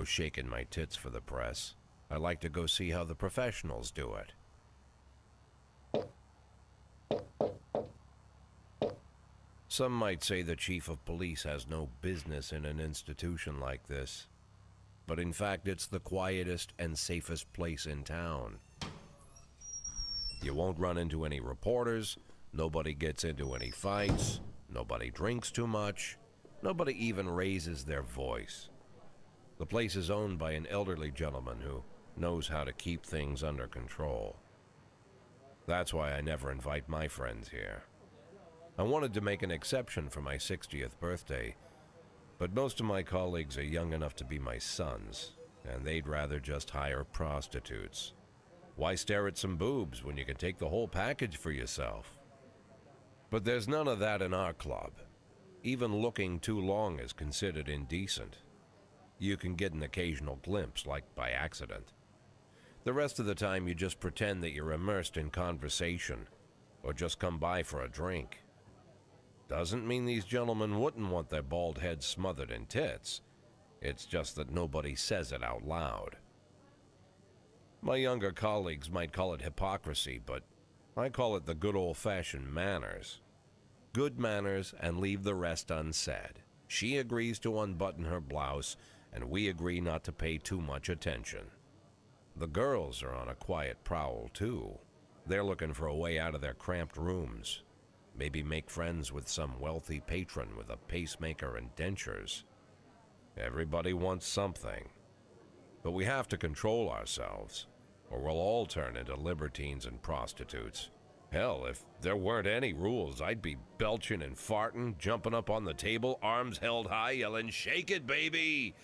Shaking my tits for the press. I like to go see how the professionals do it. Some might say the chief of police has no business in an institution like this. But in fact, it's the quietest and safest place in town. You won't run into any reporters, nobody gets into any fights, nobody drinks too much, nobody even raises their voice. The place is owned by an elderly gentleman who knows how to keep things under control. That's why I never invite my friends here. I wanted to make an exception for my 60th birthday, but most of my colleagues are young enough to be my sons, and they'd rather just hire prostitutes. Why stare at some boobs when you can take the whole package for yourself? But there's none of that in our club. Even looking too long is considered indecent. You can get an occasional glimpse, like by accident. The rest of the time you just pretend that you're immersed in conversation, or just come by for a drink. Doesn't mean these gentlemen wouldn't want their bald heads smothered in tits. It's just that nobody says it out loud. My younger colleagues might call it hypocrisy, but I call it the good old-fashioned manners. Good manners and leave the rest unsaid. She agrees to unbutton her blouse, and we agree not to pay too much attention. The girls are on a quiet prowl, too. They're looking for a way out of their cramped rooms. Maybe make friends with some wealthy patron with a pacemaker and dentures. Everybody wants something. But we have to control ourselves, or we'll all turn into libertines and prostitutes. Hell, if there weren't any rules, I'd be belching and farting, jumping up on the table, arms held high, yelling, "Shake it, baby!"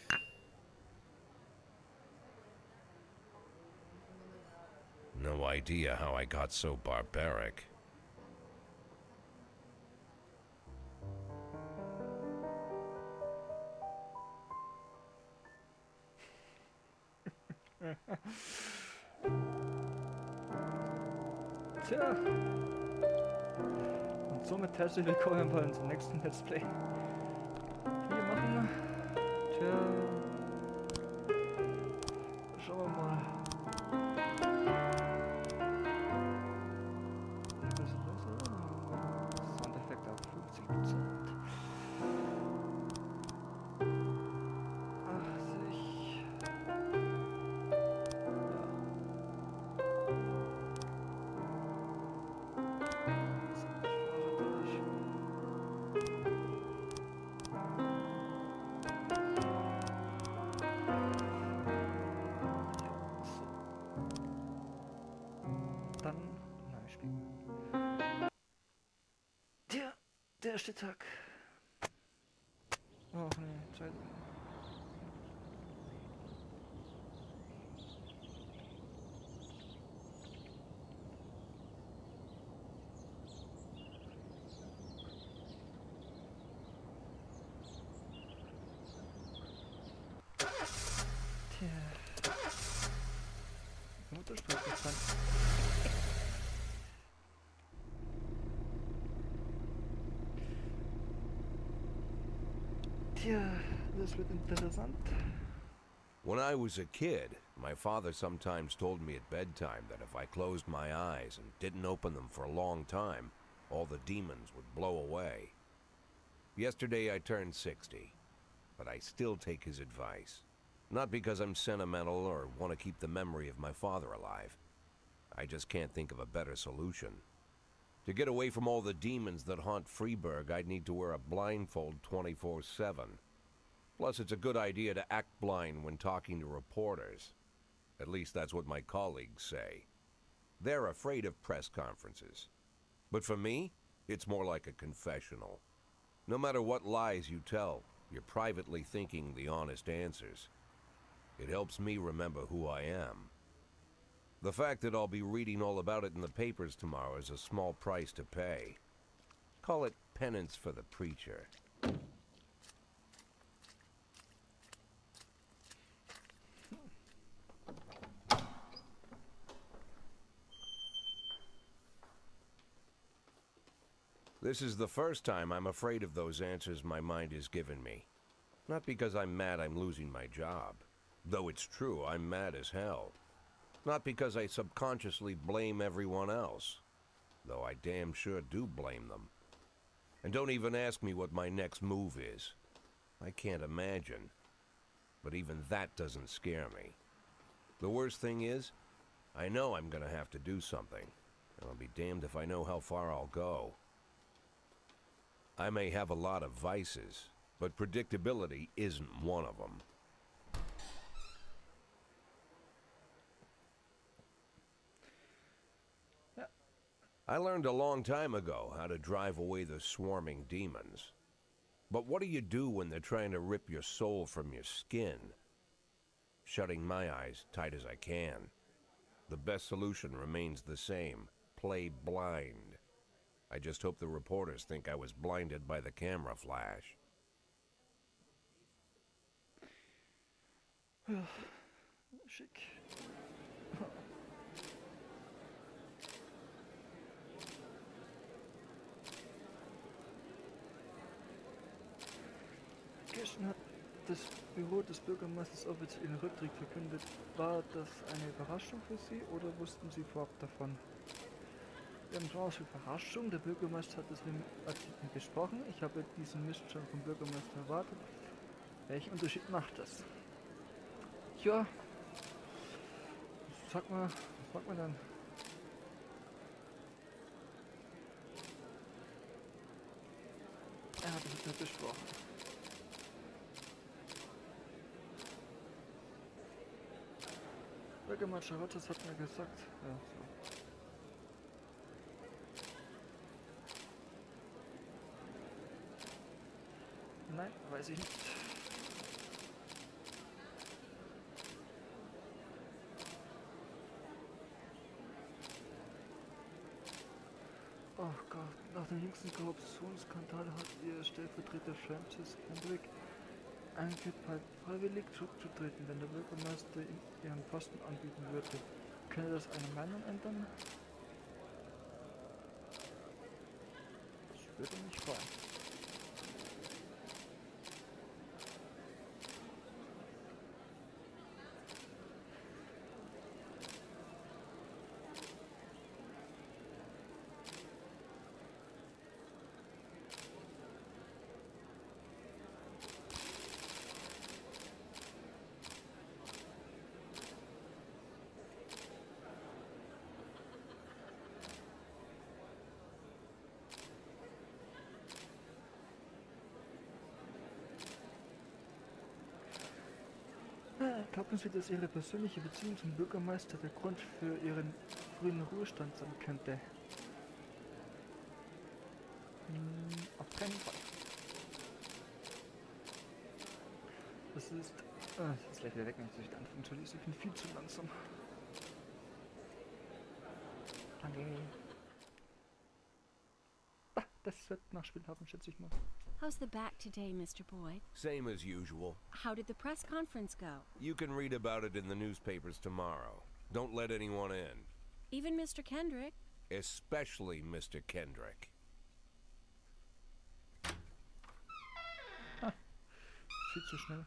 No idea how I got so barbaric. Tja. Und somit herzlich willkommen bei unserem nächsten Let's Play. Wir machen. Tja. Schauen wir mal. Soundeffekt auf 50%. 80. Dann neu spielen. Tja, der erste Tag. Ach ne, zweite. Tja. Muttersprachgefallen. Tja, das wird interessant. When I was a kid, my father sometimes told me at bedtime that if I closed my eyes and didn't open them for a long time, all the demons would blow away. Yesterday I turned 60, but I still take his advice. Not because I'm sentimental or want to keep the memory of my father alive. I just can't think of a better solution. To get away from all the demons that haunt Freeburg, I'd need to wear a blindfold 24/7. Plus, it's a good idea to act blind when talking to reporters. At least that's what my colleagues say. They're afraid of press conferences. But for me, it's more like a confessional. No matter what lies you tell, you're privately thinking the honest answers. It helps me remember who I am. The fact that I'll be reading all about it in the papers tomorrow is a small price to pay. Call it penance for the preacher. This is the first time I'm afraid of those answers my mind has given me. Not because I'm mad I'm losing my job. Though it's true, I'm mad as hell. Not because I subconsciously blame everyone else, though I damn sure do blame them. And don't even ask me what my next move is. I can't imagine. But even that doesn't scare me. The worst thing is, I know I'm gonna have to do something, and I'll be damned if I know how far I'll go. I may have a lot of vices, but predictability isn't one of them. Ja. I learned a long time ago how to drive away the swarming demons. But what do you do when they're trying to rip your soul from your skin? Shutting my eyes tight as I can. The best solution remains the same. Play blind. I just hope the reporters think I was blinded by the camera flash. Schick. Gestern hat das Büro des Bürgermeisters offiziell ihren Rücktritt verkündet. War das eine Überraschung für Sie oder wussten Sie vorab davon? Wir haben raus Überraschung. Der Bürgermeister hat es im Artikel besprochen. Ich habe diesen Mist schon vom Bürgermeister erwartet. Welchen Unterschied macht das? Ja. Sag mal, was sagt man dann? Er hat es nicht besprochen. Bürgermeister Rogers hat mir gesagt. Ja, so. Nein, weiß ich nicht. Oh Gott, nach dem jüngsten Korruptionsskandal hat ihr Stellvertreter Francis Kendrick eingeführt, freiwillig zurückzutreten, wenn der Bürgermeister ihm ihren Posten anbieten würde. Könnte das eine Meinung ändern? Das würde mich freuen. Glauben Sie, dass Ihre persönliche Beziehung zum Bürgermeister der Grund für Ihren frühen Ruhestand sein könnte? Auf keinen Fall. Das ist... jetzt gleich wieder weg, wenn ich nicht anfangen zu lesen. Ich bin viel zu langsam. Danke. Das wird Nachspiel haben, schätze ich mal. How's the back today, Mr. Boyd? Same as usual. How did the press conference go? You can read about it in the newspapers tomorrow. Don't let anyone in. Even Mr. Kendrick? Especially Mr. Kendrick. Viel zu schnell.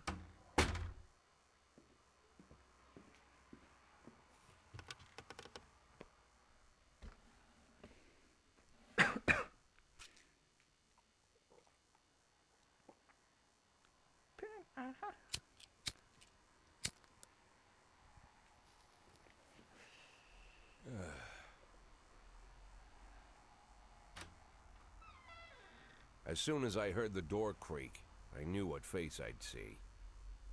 Aha. As soon as I heard the door creak, I knew what face I'd see.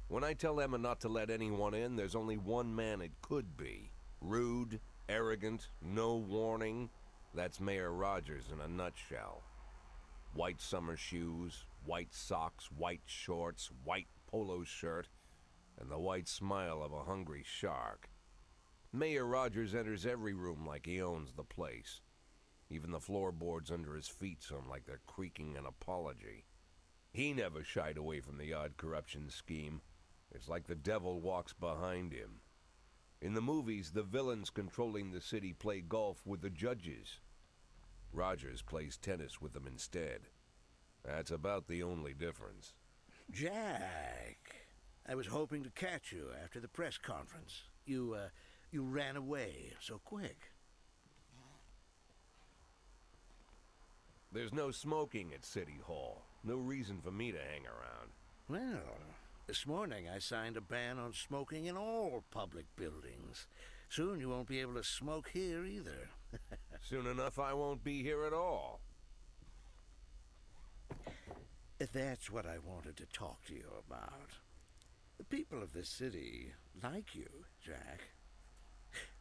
When I tell Emma not to let anyone in, there's only one man it could be. Rude, arrogant, no warning. That's Mayor Rogers in a nutshell. White summer shoes, white socks, white shorts, white polo shirt, and the white smile of a hungry shark. Mayor Rogers enters every room like he owns the place. Even the floorboards under his feet sound like they're creaking an apology. He never shied away from the odd corruption scheme. It's like the devil walks behind him. In the movies, the villains controlling the city play golf with the judges. Rogers plays tennis with them instead. That's about the only difference. Jack, I was hoping to catch you after the press conference. You ran away so quick. There's no smoking at City Hall. No reason for me to hang around. Well, this morning I signed a ban on smoking in all public buildings. Soon you won't be able to smoke here either. Soon enough, I won't be here at all. That's what I wanted to talk to you about. The people of this city like you, Jack.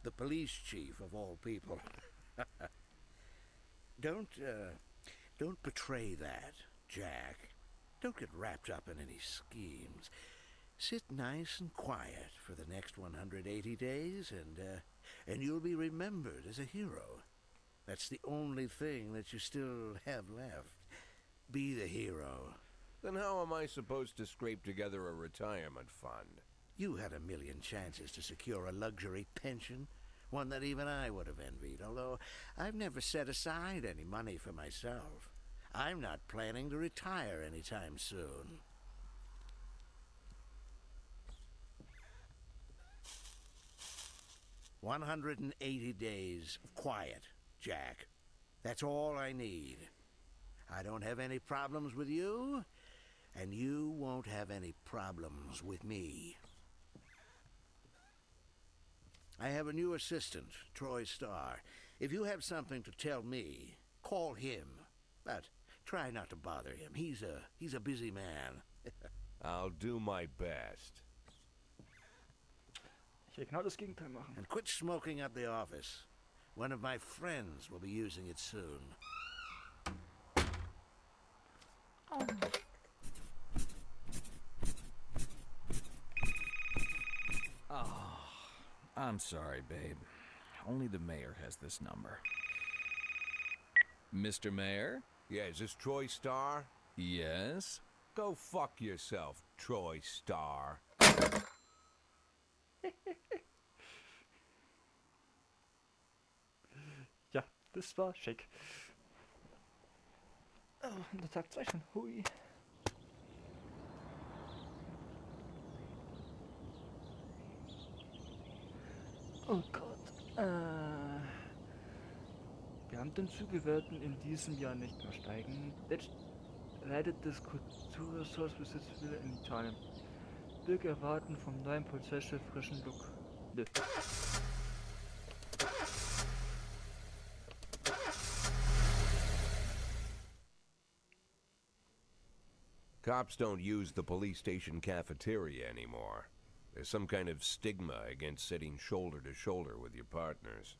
The police chief of all people. Don't betray that, Jack. Don't get wrapped up in any schemes. Sit nice and quiet for the next 180 days, and you'll be remembered as a hero. That's the only thing that you still have left. Be the hero. Then how am I supposed to scrape together a retirement fund? You had a million chances to secure a luxury pension, one that even I would have envied, although I've never set aside any money for myself. I'm not planning to retire anytime soon. "180 days of quiet, Jack. That's all I need. I don't have any problems with you, and you won't have any problems with me. I have a new assistant, Troy Starr. If you have something to tell me, call him. But try not to bother him. He's a busy man. I'll do my best. Ich will genau das Gegenteil machen. And quit smoking up the office. One of my friends will be using it soon. I'm sorry, babe. Only the mayor has this number. Mr. Mayor? Yeah, is this Troy Starr? Yes? Go fuck yourself, Troy Starr. Ja, das war schick. Oh, der Tag 2 schon. Hui. Oh Gott. Beamtenzüge werden in diesem Jahr nicht mehr steigen. Jetzt leidet das Kulturressort Besitz wieder in Italien. Bürger erwarten vom neuen Polizeichef frischen Look. Nö. Cops don't use the police station cafeteria anymore. There's some kind of stigma against sitting shoulder to shoulder with your partners.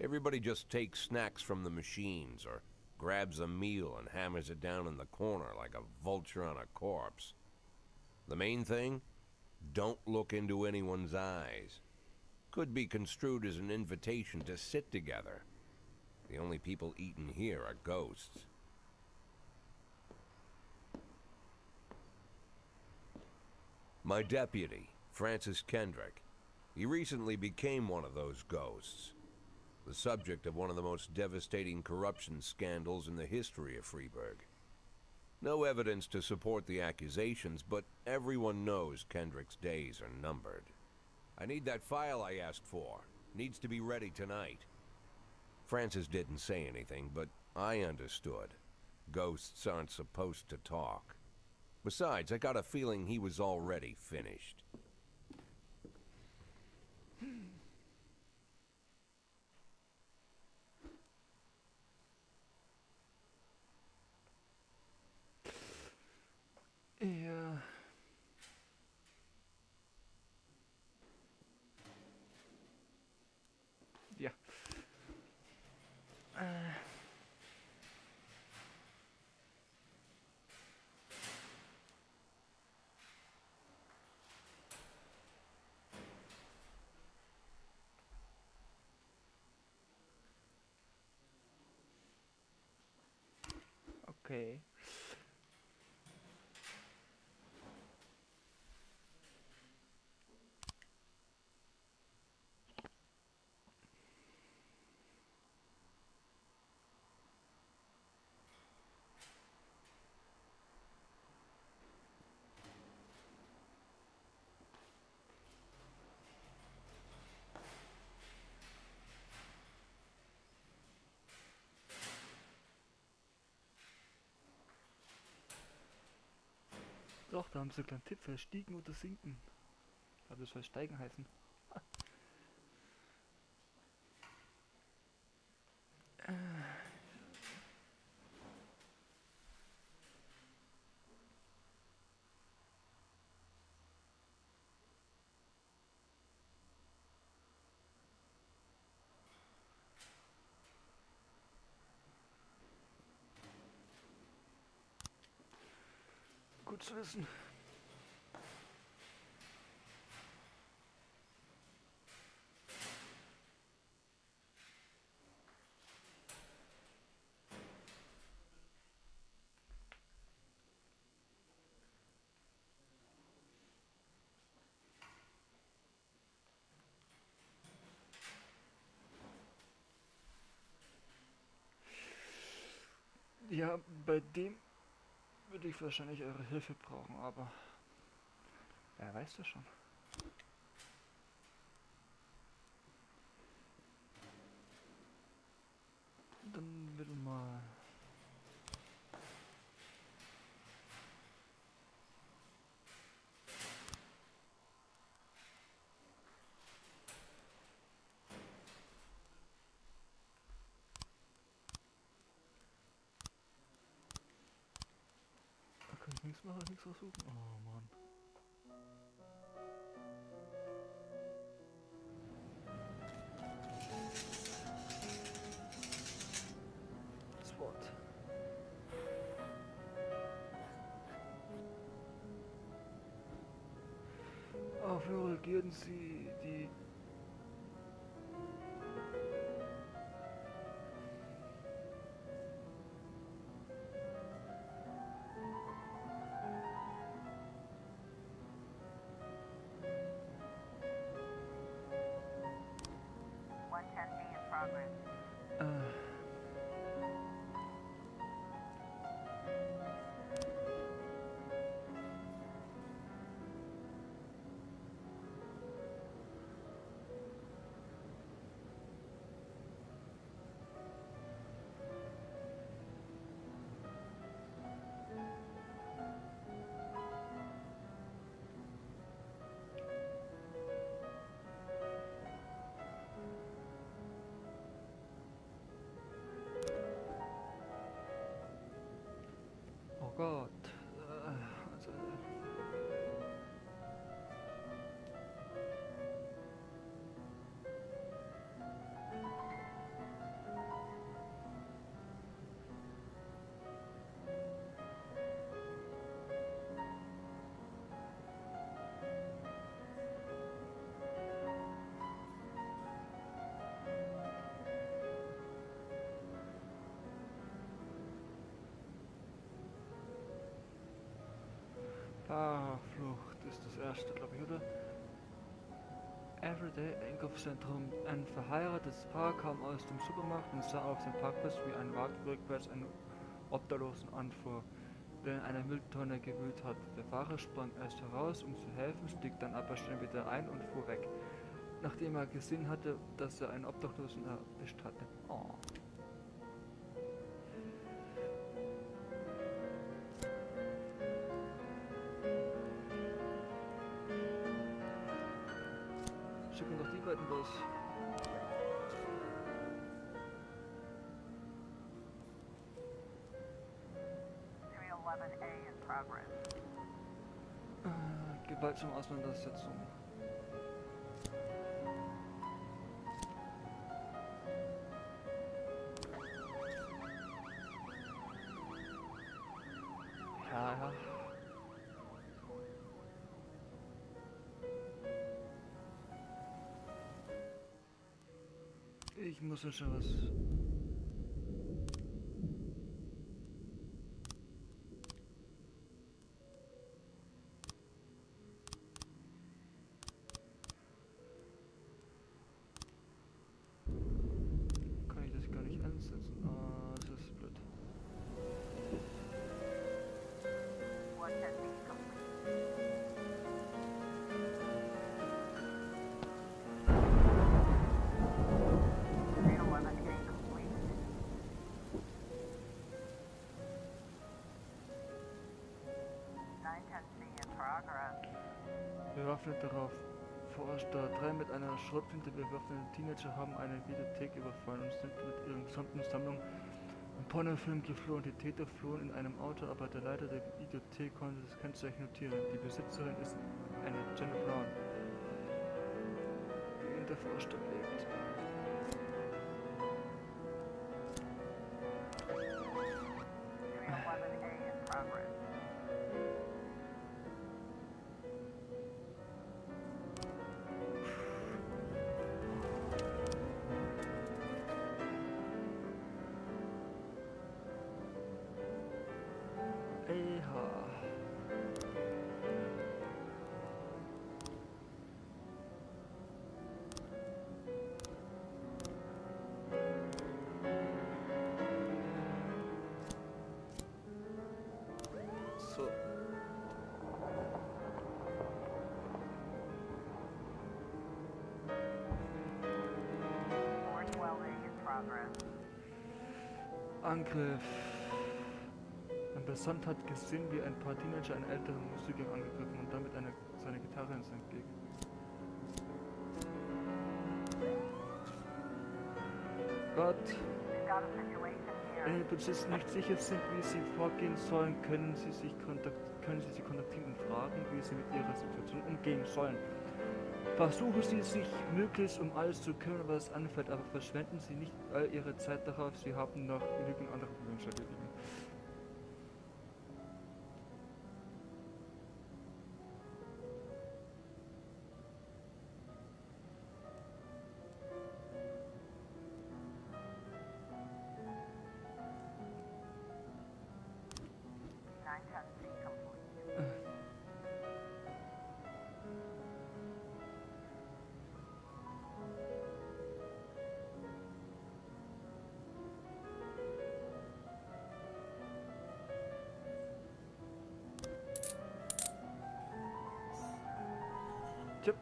Everybody just takes snacks from the machines or grabs a meal and hammers it down in the corner like a vulture on a corpse. The main thing? Don't look into anyone's eyes. Could be construed as an invitation to sit together. The only people eating here are ghosts. My deputy, Francis Kendrick. He recently became one of those ghosts. The subject of one of the most devastating corruption scandals in the history of Freeburg. No evidence to support the accusations, but everyone knows Kendrick's days are numbered. I need that file I asked for. Needs to be ready tonight. Francis didn't say anything, but I understood. Ghosts aren't supposed to talk. Besides, I got a feeling he was already finished. Ja. Ja. Okay. Doch, da haben sie einen kleinen Tipp für Stiegen oder Sinken. Also das soll Steigen heißen. Gut zu wissen. Ja, bei dem würde ich wahrscheinlich eure Hilfe brauchen, aber wer weiß das schon. Dann will mal. Da kann ich nichts machen, nichts versuchen. Oh Mann. Spot. Reagieren Sie die. Äh. Oh Gott. Also. Fahrerflucht ist das erste, glaube ich, oder? Everyday Einkaufszentrum. Ein verheiratetes Paar kam aus dem Supermarkt und sah auf dem Parkplatz, wie ein Wagen rückwärts einen Obdachlosen anfuhr, der in einer Mülltonne gewühlt hatte. Der Fahrer sprang erst heraus, um zu helfen, stieg dann aber schnell wieder ein und fuhr weg, nachdem er gesehen hatte, dass er einen Obdachlosen erwischt hatte. Oh. Schicken doch die beiden los. Gewaltsame Auseinandersetzung. Ja. Ich muss ja schon was. Kann ich das gar nicht ansetzen? Ah, das ist blöd. Bewaffnet darauf forscht. 3 mit einer Schrotflinte bewaffnete Teenager haben eine Videothek überfallen und sind mit ihren gesamten Sammlung im Pornofilm geflohen. Die Täter flohen in einem Auto, aber der Leiter der Videothek konnte das Kennzeichen notieren. Die Besitzerin ist eine Jenna Brown, die in der Vorstadt lebt. Eha. So. Angriff. Ein Passant hat gesehen, wie ein paar Teenager einen älteren Musiker angegriffen und damit seine Gitarre ins entgegen. Gott. Wenn die Polizisten nicht sicher sind, wie sie vorgehen sollen, können sie sie kontaktieren und fragen, wie sie mit ihrer Situation umgehen sollen. Versuchen Sie sich möglichst um alles zu kümmern, was anfällt, aber verschwenden Sie nicht all Ihre Zeit darauf, Sie haben noch genügend andere Probleme zu erledigen. Tipp.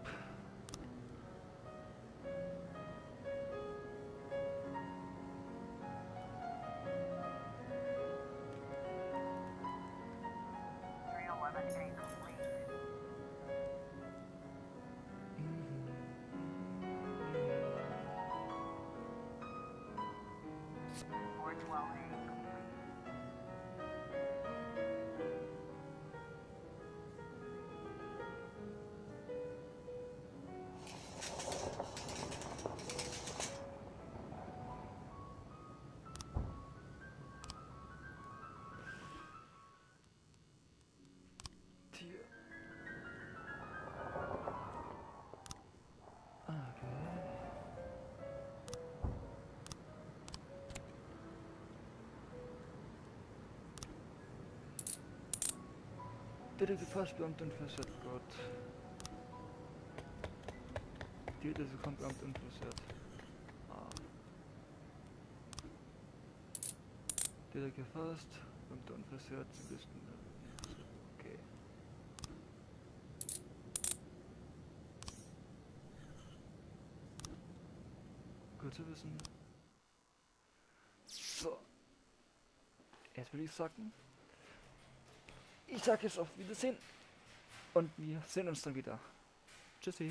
Tier. Detektivbeamtin versichert Gott. Die Detektivbeamtin versichert. Detektiv fast, Beamtin versichert, Sie wissen. Okay. Gut zu wissen. So. Jetzt würde ich sagen. Ich sage jetzt auf Wiedersehen und wir sehen uns dann wieder. Tschüssi.